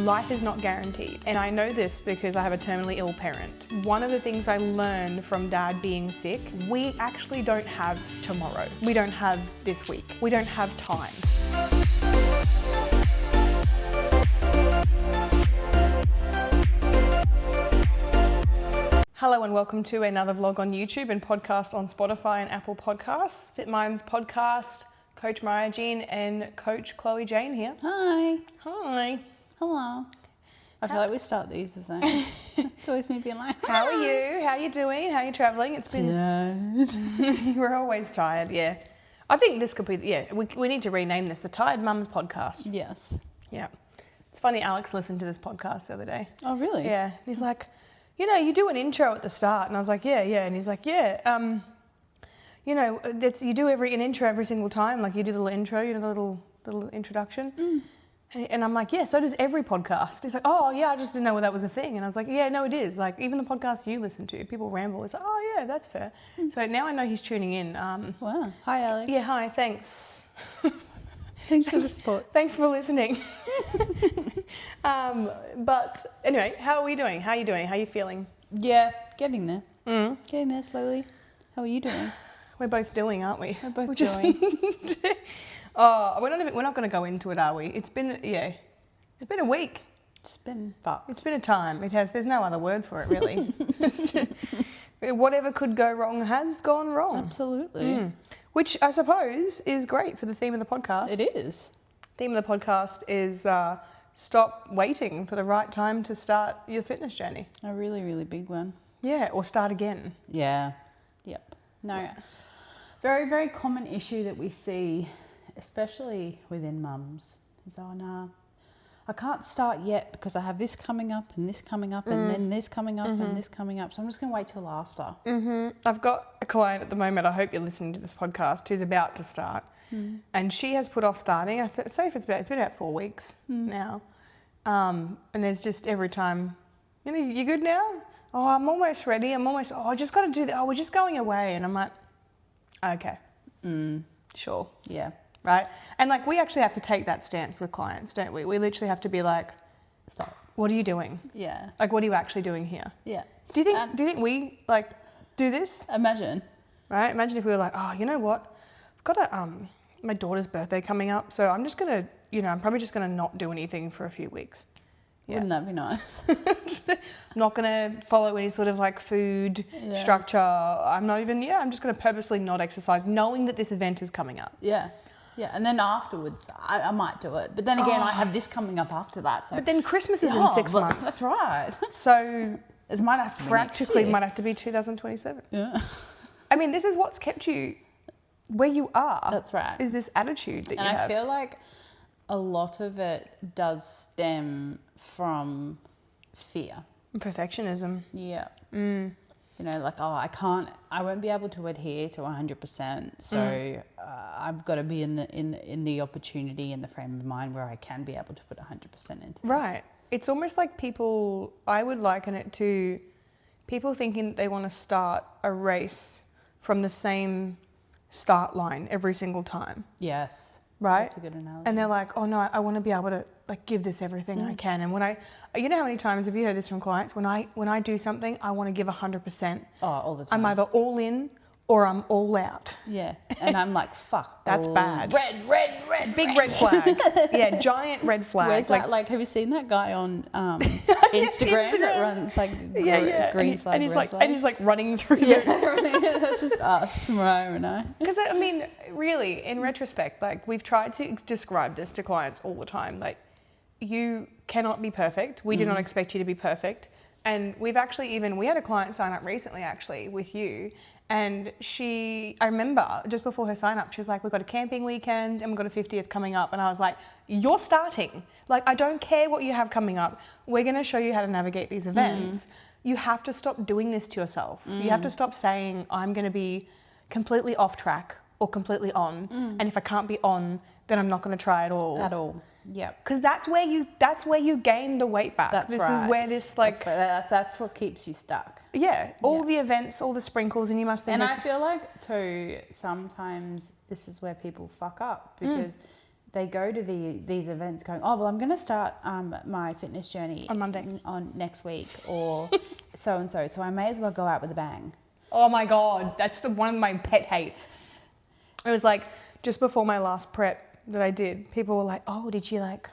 Life is not guaranteed, and I know this because I have a terminally ill parent. One of the things I learned from Dad being sick, we actually don't have tomorrow. We don't have this week. We don't have time. Hello and welcome to another vlog on YouTube and podcast on Spotify and Apple Podcasts. Fit Minds Podcast, Coach Mariah Jean and Coach Chloe Jane here. Hi. Hi. Hello. I feel like we start these the same. It's always me being like, How are you? How are you doing? How are you travelling? It's been... We're always tired, yeah. I think this could be, we need to rename this the Tired Mums Podcast. Yes. Yeah. It's funny, Alex listened to this podcast the other day. Oh, really? Yeah. He's like, you know, you do an intro at the start. And I was like, yeah. And he's like, yeah, you know, you do an intro every single time. Like you do the little intro, you know, the little introduction. Mm. And I'm like, yeah, so does every podcast. He's like, oh, yeah, I just didn't know that was a thing. And I was like, yeah, no, it is. Like, even the podcasts you listen to, people ramble. It's like, oh, yeah, that's fair. So now I know he's tuning in. Wow. Hi, Alex. Yeah, hi, thanks. Thanks for the support. Thanks for listening. But anyway, how are we doing? How are you doing? How are you feeling? Yeah, getting there. Getting there slowly. How are you doing? We're both doing, aren't we? We're both doing. Oh, we're not going to go into it, are we? It's been a week. It's been fucked. It's been a time. It has. There's no other word for it, really. Whatever could go wrong has gone wrong. Absolutely. Which I suppose is great for the theme of the podcast. It is. Theme of the podcast is stop waiting for the right time to start your fitness journey. A really, really big one. Yeah, or start again. Yeah. Yep. No. Very, very common issue that we see, especially within mums, is, oh no, I can't start yet because I have this coming up and this coming up and then this coming up and this coming up. So I'm just going to wait till after. I've got a client at the moment, I hope you're listening to this podcast, who's about to start. And she has put off starting. I'd say it's been about 4 weeks now. And there's just every time, you know, you good now? Oh, I'm almost ready. I just got to do that. Oh, we're just going away. And I'm like, okay, sure. Yeah. Right? And like we actually have to take that stance with clients, don't we? We literally have to be like, Stop. What are you doing? Yeah. Like, what are you actually doing here? Yeah. Do you think we like do this? Imagine. Right? Imagine if we were like, oh, you know what? I've got my daughter's birthday coming up, so I'm just gonna, I'm probably just gonna not do anything for a few weeks. Yeah. Wouldn't that be nice? I'm not gonna follow any sort of like food structure. I'm just gonna purposely not exercise, knowing that this event is coming up. Yeah. Yeah, and then afterwards, I might do it. But then again, I have this coming up after that. So. But then Christmas is in 6 months. That's right. So it might have to be practically might have to be 2027. Yeah. I mean, this is what's kept you where you are. That's right. Is this attitude that you have. And I feel like a lot of it does stem from fear. Perfectionism. Yeah. You know, like, I won't be able to adhere to 100%. So I've got to be in the opportunity and the frame of mind where I can be able to put 100% into this. Right. It's almost like I would liken it to people thinking that they want to start a race from the same start line every single time. Yes. Right? That's a good analogy. And they're like, oh no, I want to be able to like give this everything I can. And when you know how many times have you heard this from clients? When I do something, I want to give 100%. Oh, all the time. I'm either all in or I'm all out. Yeah. And I'm like, fuck. That's bad. Red. Big red flag. Yeah, giant red flag. Where's that? Like, have you seen that guy on Instagram that runs like green flag, red flag? And he's like running through That's just us, Mariah and I. Because I mean, really, in retrospect, like we've tried to describe this to clients all the time. Like, you cannot be perfect. We do not expect you to be perfect. And we've actually we had a client sign up recently actually with you. And I remember just before her sign up, she was like, we've got a camping weekend and we've got a 50th coming up. And I was like, you're starting. Like, I don't care what you have coming up. We're going to show you how to navigate these events. You have to stop doing this to yourself. You have to stop saying, I'm going to be completely off track or completely on. And if I can't be on, then I'm not going to try at all. At all. Yeah. Because that's where you gain the weight back. That's this right. is where this like... That's what keeps you stuck. Yeah. All the events, all the sprinkles, and you must think... And I feel like, too, sometimes this is where people fuck up because they go to these events going, oh, well, I'm going to start my fitness journey On Monday. on next week or so-and-so. So I may as well go out with a bang. Oh my God, that's one of my pet hates. It was like just before my last prep that I did, people were like, oh, did you like,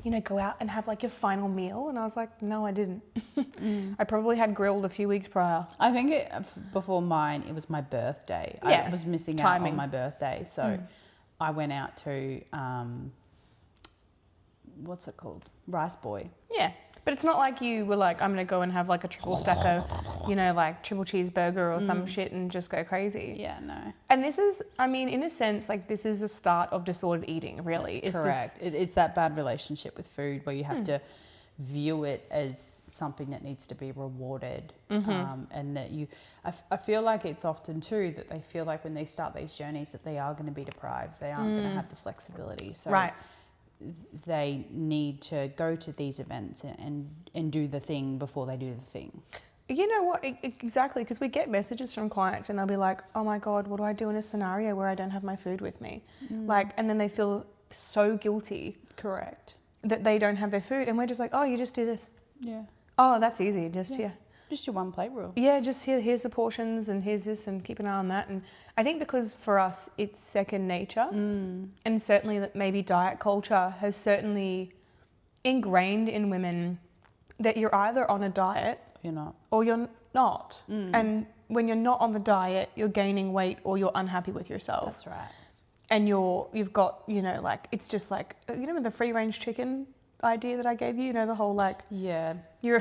you know, go out and have like your final meal? And I was like, no, I didn't. I probably had grilled a few weeks prior. I think before mine, it was my birthday. Yeah, I was missing timing. out on my birthday. So I went out to, what's it called? Rice Boy. Yeah, but it's not like you were like, I'm going to go and have like a triple stacker, you know, like triple cheeseburger or some shit and just go crazy. Yeah, no. And this is, I mean, in a sense, like this is the start of disordered eating, really. Correct. It's that bad relationship with food where you have to view it as something that needs to be rewarded. And that I feel like it's often too that they feel like when they start these journeys that they are going to be deprived. They aren't going to have the flexibility. So Right. they need to go to these events and do the thing before they do the thing. You know what? Exactly, because we get messages from clients and they'll be like, oh my God, what do I do in a scenario where I don't have my food with me? Like, and then they feel so guilty Correct. that they don't have their food. And we're just like, oh, you just do this. Yeah. Oh, that's easy. Just, yeah. Just your one plate rule. Yeah, just here's the portions and here's this and keep an eye on that. And I think because for us, it's second nature. And certainly that maybe diet culture has certainly ingrained in women that you're either on a diet You're not. or you're not. And when you're not on the diet, you're gaining weight or you're unhappy with yourself. That's right. And you've got, you know, like, it's just like, you know, the free range chicken idea that I gave you know, the whole like, Yeah. you're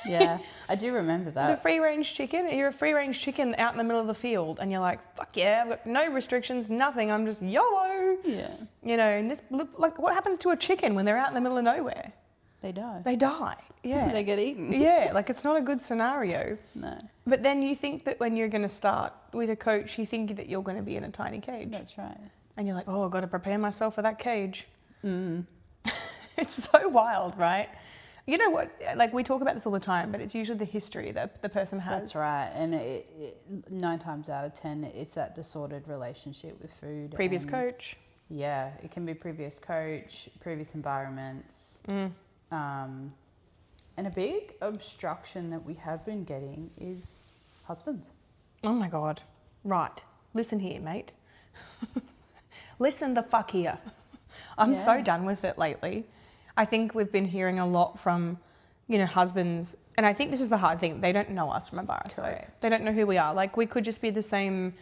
Yeah. I do remember the that. free range chicken, you're a free range chicken out in the middle of the field and you're like, fuck yeah, I've got no restrictions, nothing, I'm just YOLO. Yeah. You know, and this, like, what happens to a chicken when they're out in the middle of nowhere? They die. They die. Yeah. They get eaten. Yeah, like it's not a good scenario. No. But then you think that when you're going to start with a coach, you think that you're going to be in a tiny cage. That's right. And you're like, oh, I've got to prepare myself for that cage. It's so wild, right? You know what? Like, we talk about this all the time, but it's usually the history that the person has. That's right. And 9 times out of 10, it's that disordered relationship with food. Previous and, coach. Yeah, it can be previous coach, previous environments. And a big obstruction that we have been getting is husbands. Oh my God. Right. Listen here, mate. Listen the fuck here. I'm so Yeah. done with it lately. I think we've been hearing a lot from, you know, husbands, and I think this is the hard thing. They don't know us from a bar, so Correct. they don't know who we are. Like, we could just be the same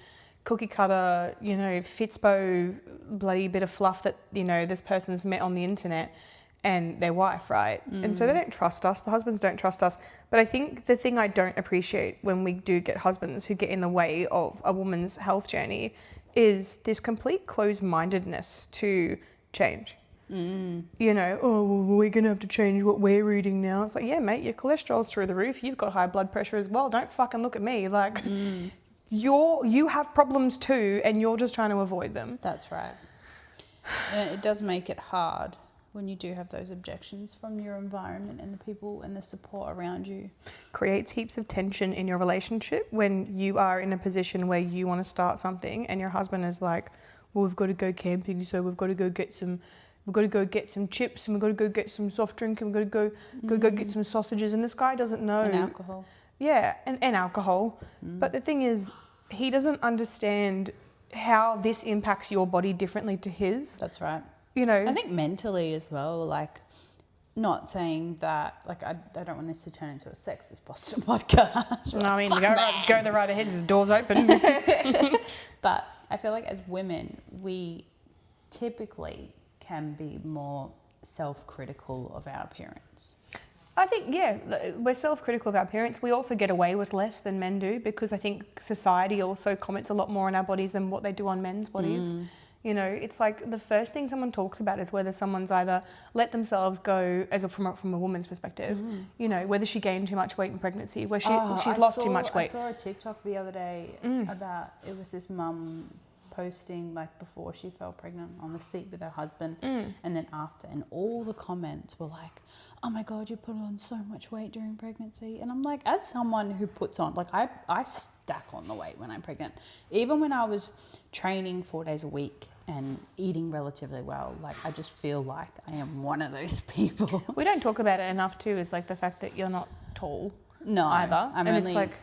cookie cutter, you know, Fitspo bloody bit of fluff that, you know, this person's met on the internet and their wife, right? And so they don't trust us. The husbands don't trust us. But I think the thing I don't appreciate when we do get husbands who get in the way of a woman's health journey is this complete closed-mindedness to change. You know, oh, well, we're going to have to change what we're eating now. It's like, yeah, mate, your cholesterol's through the roof. You've got high blood pressure as well. Don't fucking look at me. Like, you have problems too, and you're just trying to avoid them. That's right. And it does make it hard when you do have those objections from your environment and the people and the support around you. Creates heaps of tension in your relationship when you are in a position where you want to start something and your husband is like, well, we've got to go camping, so we've got to go get some chips and we've got to go get some soft drink and we've got to go get some sausages, and this guy doesn't know. And alcohol. Yeah, and alcohol. But the thing is, he doesn't understand how this impacts your body differently to his. That's right. You know, I think mentally as well, like, not saying that, like, I don't want this to turn into a sexist podcast. I mean, go the right ahead, the door's open. But I feel like as women, we typically can be more self-critical of our appearance. I think, yeah, we're self-critical of our appearance. We also get away with less than men do because I think society also comments a lot more on our bodies than what they do on men's bodies. You know, it's like the first thing someone talks about is whether someone's either let themselves go from a woman's perspective, you know, whether she gained too much weight in pregnancy, where she's lost too much weight. I saw a TikTok the other day about, it was this mum posting like before she fell pregnant on the seat with her husband and then after, and all the comments were like, oh my God, you put on so much weight during pregnancy. And I'm like, as someone who puts on, like I stack on the weight when I'm pregnant. Even when I was training 4 days a week and eating relatively well. Like, I just feel like I am one of those people. We don't talk about it enough too, is like the fact that you're not tall No, either. I'm and only it's like,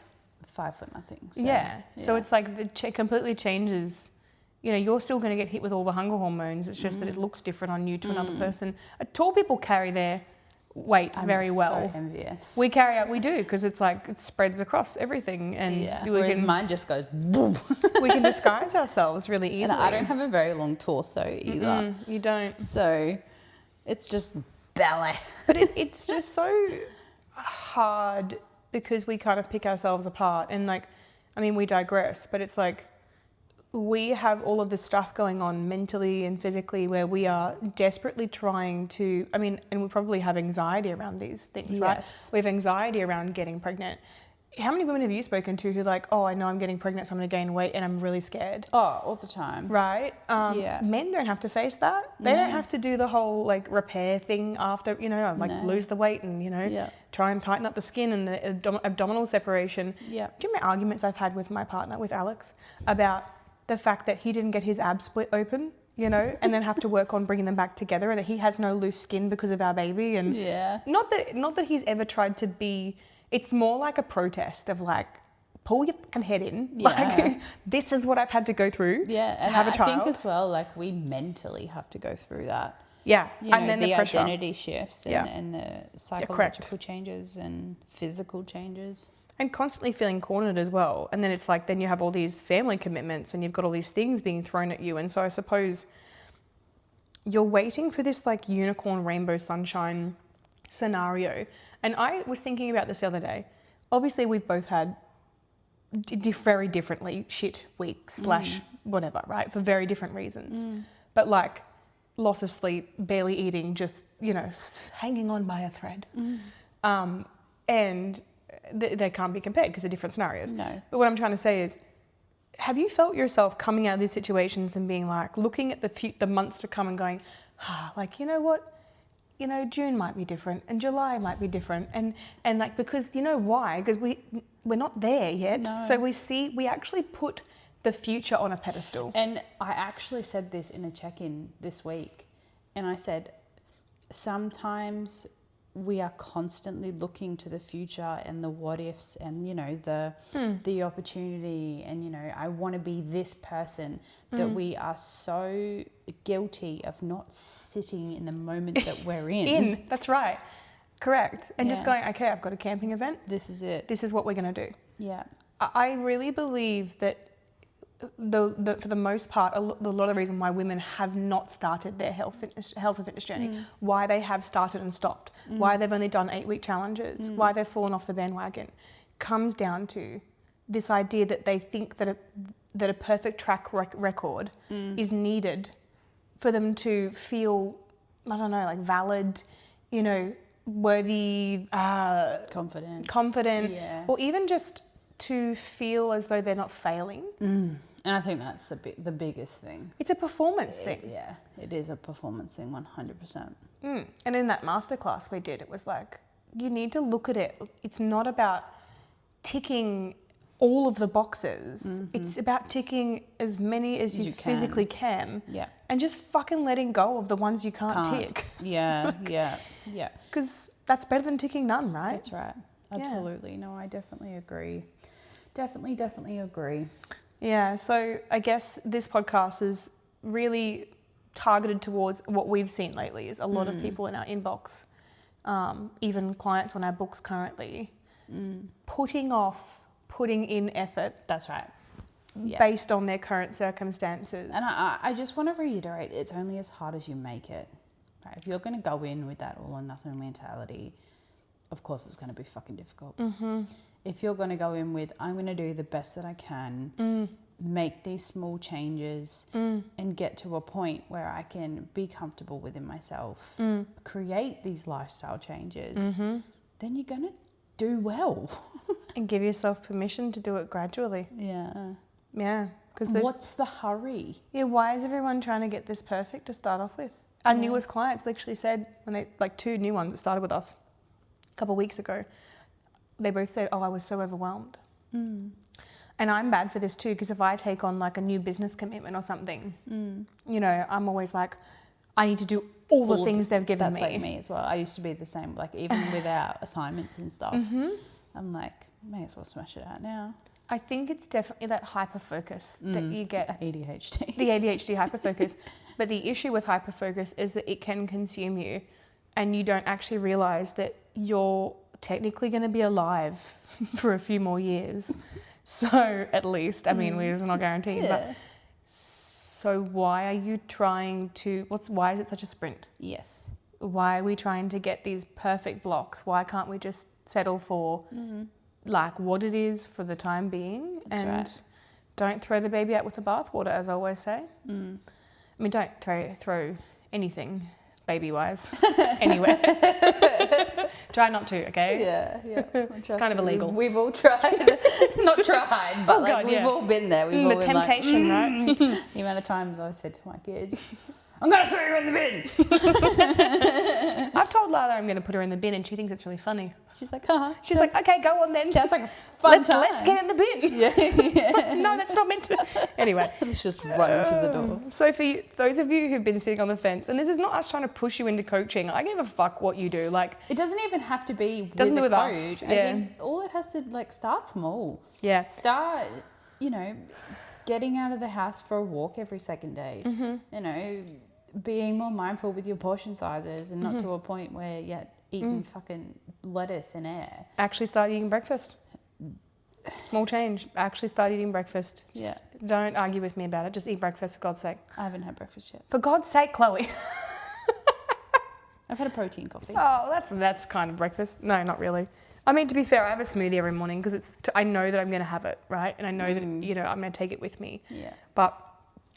5 foot nothing. So, yeah. So yeah. it's like it completely changes. You know, you're still going to get hit with all the hunger hormones. It's just that it looks different on you to another person. Tall people carry their weight I'm very well. so envious. We do, because it's like it spreads across everything, and Whereas mine just goes boom. we can disguise ourselves really easily. And I don't have a very long torso either. You don't. So it's just ballet. But it's just so hard because we kind of pick ourselves apart, and like, I mean, we digress, but it's like we have all of this stuff going on mentally and physically where we are desperately trying to, I mean, and we probably have anxiety around these things, right? Yes. We have anxiety around getting pregnant. How many women have you spoken to who like, oh, I know I'm getting pregnant, so I'm going to gain weight and I'm really scared? Oh, all the time. Right? Yeah. Men don't have to face that. They don't have to do the whole like repair thing after, you know, like lose the weight and, you know, try and tighten up the skin and the abdominal separation. Yeah. Do you know my arguments I've had with my partner, with Alex, about the fact that he didn't get his abs split open, you know, and then have to work on bringing them back together, and that he has no loose skin because of our baby? And not that he's ever tried to be, it's more like a protest of like, pull your fucking head in. Yeah. Like, this is what I've had to go through Yeah, to and have a I child. think as well, like, we mentally have to go through that. Yeah, You know, and then the pressure. identity shifts and the psychological changes and physical changes. And constantly feeling cornered as well. And then it's like, then you have all these family commitments and you've got all these things being thrown at you. And so I suppose you're waiting for this like unicorn rainbow sunshine scenario. And I was thinking about this the other day. Obviously, we've both had very differently shit weeks / whatever, right? For very different reasons. But like loss of sleep, barely eating, just, you know, hanging on by a thread. And they can't be compared because they're different scenarios. No. But what I'm trying to say is, have you felt yourself coming out of these situations and being like, looking at the months to come and going, like, you know what? You know, June might be different and July might be different. And like, because you know why? Because we're not there yet. No. So we actually put the future on a pedestal. And I actually said this in a check-in this week. And I said, sometimes we are constantly looking to the future and the what ifs and, you know, the opportunity and, you know, I want to be this person, that we are so guilty of not sitting in the moment that we're in. That's right. Correct. And just going, okay, I've got a camping event. This is it. This is what we're going to do. Yeah. I really believe that for the most part, a lot of the reason why women have not started their health and fitness journey, why they have started and stopped, why they've only done 8-week challenges, why they've fallen off the bandwagon, comes down to this idea that they think that a perfect track record is needed for them to feel, I don't know, like valid, you know, worthy, confident, or even just to feel as though they're not failing. And I think that's the biggest thing. It's a performance thing. Yeah, it is a performance thing, 100%. And in that masterclass we did, it was like, you need to look at it. It's not about ticking all of the boxes. It's about ticking as many as you physically can. Yeah. And just fucking letting go of the ones you can't tick. Yeah. Because that's better than ticking none, right? That's right. Absolutely. No, I definitely agree. Definitely agree. Yeah, so I guess this podcast is really targeted towards what we've seen lately, is a lot of people in our inbox, even clients on our books currently, putting in effort. That's right. Based on their current circumstances. And I just want to reiterate, it's only as hard as you make it. Right? If you're going to go in with that all or nothing mentality, of course it's going to be fucking difficult. If you're going to go in with, I'm going to do the best that I can, make these small changes and get to a point where I can be comfortable within myself, create these lifestyle changes, then you're going to do well. And give yourself permission to do it gradually. Yeah. Yeah. Because what's the hurry? Yeah, why is everyone trying to get this perfect to start off with? Our newest clients literally said, when they, like 2 new ones that started with us a couple of weeks ago, they both said, oh, I was so overwhelmed. And I'm bad for this too, because if I take on like a new business commitment or something, you know, I'm always like, I need to do all the things they've given me. That's like me as well. I used to be the same. Like even with our assignments and stuff, I'm like, may as well smash it out now. I think it's definitely that hyper focus that you get. ADHD. The ADHD hyper focus. But the issue with hyper focus is that it can consume you, and you don't actually realize that you're technically going to be alive for a few more years. So at least, I mean, it's not guaranteed, but so why are you trying to, why is it such a sprint? Yes. Why are we trying to get these perfect blocks? Why can't we just settle for like what it is for the time being? That's and right. don't throw the baby out with the bathwater, as I always say. I mean, don't throw anything baby-wise anywhere. Try not to, okay? Yeah. It's kind of illegal. We've all tried. Not tried, but Oh, like God, we've yeah. all been there. We've all The been temptation, like, right? the amount of times I said to my kids, I'm going to throw you in the bin. I've told Lala I'm going to put her in the bin, and she thinks it's really funny. She's like, huh? She's like, okay, go on then. Sounds like a fun time. Let's get in the bin. Yeah. No, that's not meant to. Anyway. Let's just run to the door. So for those of you who've been sitting on the fence, and this is not us trying to push you into coaching. I give a fuck what you do. Like, It doesn't even have to be with Doesn't a do with coach. us, I yeah. think all it has to like start small. yeah, Start, you know, getting out of the house for a walk every second day. Mm-hmm. You know, being more mindful with your portion sizes and not to a point where you're eating fucking lettuce and air. actually start eating breakfast. Small change. Actually start eating breakfast. Yeah. Don't argue with me about it. Just eat breakfast, for God's sake. I haven't had breakfast yet. For God's sake, Chloe. I've had a protein coffee. Oh, that's kind of breakfast. No, not really. I mean, to be fair, I have a smoothie every morning because I know that I'm going to have it, right? And I know that, you know, I'm going to take it with me. Yeah. But,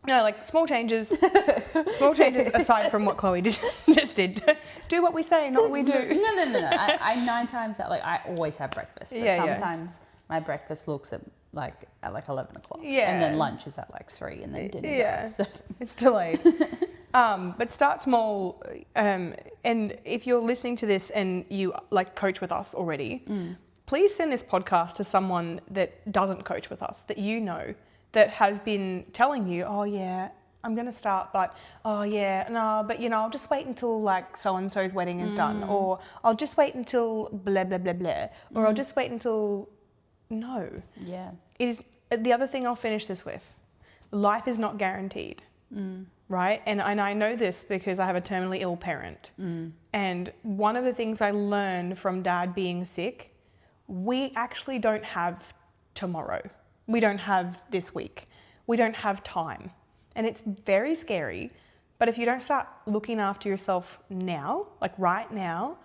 no, like small changes aside from what Chloe just did. Do what we say, not what we do. No. I 9 times out, like I always have breakfast. But Yeah, yeah. sometimes my breakfast looks at like 11 o'clock. Yeah. And then lunch is at like 3 and then dinner's at 7. It's delayed. But start small. And if you're listening to this and you like coach with us already, please send this podcast to someone that doesn't coach with us, that you know, that has been telling you, oh yeah, I'm going to start, but oh yeah, no, but you know, I'll just wait until like so-and-so's wedding is done, or I'll just wait until blah, blah, blah, blah, or I'll just wait until, no. Yeah. It is the other thing I'll finish this with. Life is not guaranteed, right? And I know this because I have a terminally ill parent. And one of the things I learned from Dad being sick, we actually don't have tomorrow. We don't have this week. We don't have time. And it's very scary. But if you don't start looking after yourself now, like right now,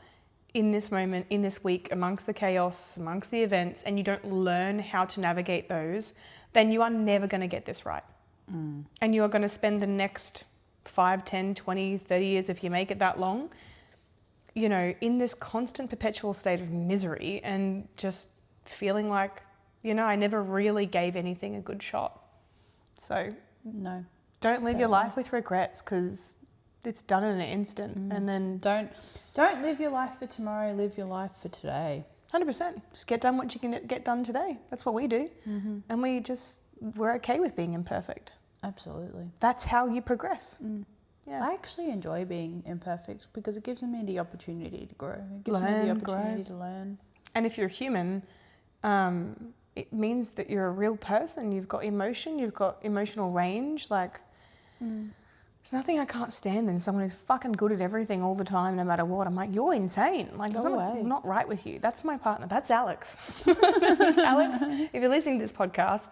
in this moment, in this week, amongst the chaos, amongst the events, and you don't learn how to navigate those, then you are never going to get this right. And you are going to spend the next 5, 10, 20, 30 years, if you make it that long, you know, in this constant perpetual state of misery and just feeling like, you know, I never really gave anything a good shot. So No. don't live your life with regrets, because it's done in an instant. And then Don't live your life for tomorrow, live your life for today. 100%. Just get done what you can get done today. That's what we do. And we're okay with being imperfect. Absolutely. That's how you progress. Yeah. I actually enjoy being imperfect because it gives me the opportunity to grow. It gives me Learn, the opportunity grow. to learn. And if you're human, it means that you're a real person. You've got emotion, you've got emotional range. Like, there's nothing I can't stand than someone who's fucking good at everything all the time, no matter what. I'm like, you're insane. Like, Go something's away. not right with you. That's my partner. That's Alex. Alex, if you're listening to this podcast,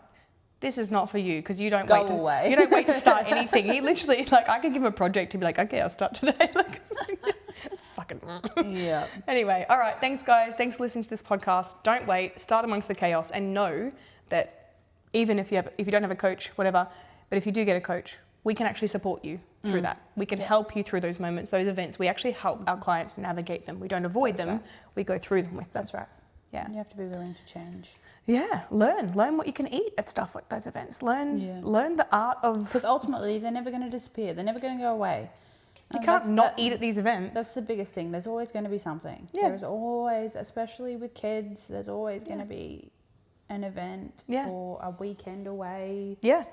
this is not for you, because you don't Go wait to away. you don't wait to start anything. He literally, like, I could give him a project to be like, okay, I'll start today. Like, fucking. Yeah. Anyway, all right. Thanks, guys. Thanks for listening to this podcast. Don't wait. Start amongst the chaos, and know that even if you don't have a coach, whatever, but if you do get a coach, we can actually support you through that. We can help you through those moments, those events. We actually help our clients navigate them. We don't avoid That's them. right. We go through them with them. That's right. Yeah. And you have to be willing to change. Yeah. Learn what you can eat at stuff like those events. Learn the art of. Because ultimately, they're never going to disappear. They're never going to go away. You And can't that's- not that- eat at these events. That's the biggest thing. There's always going to be something. Yeah. There's always, especially with kids, there's always going to be an event Yeah. or a weekend away. Yeah.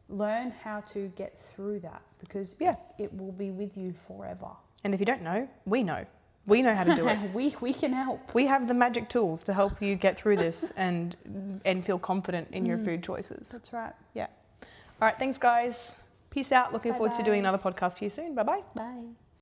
Learn how to get through that because Yeah. it will be with you forever. And if you don't know, we know. We know how to do it. we can help. We have the magic tools to help you get through this and feel confident in your food choices. That's right. Yeah. All right. Thanks, guys. Peace out. Looking forward to Bye-bye. doing another podcast for you soon. Bye-bye. Bye.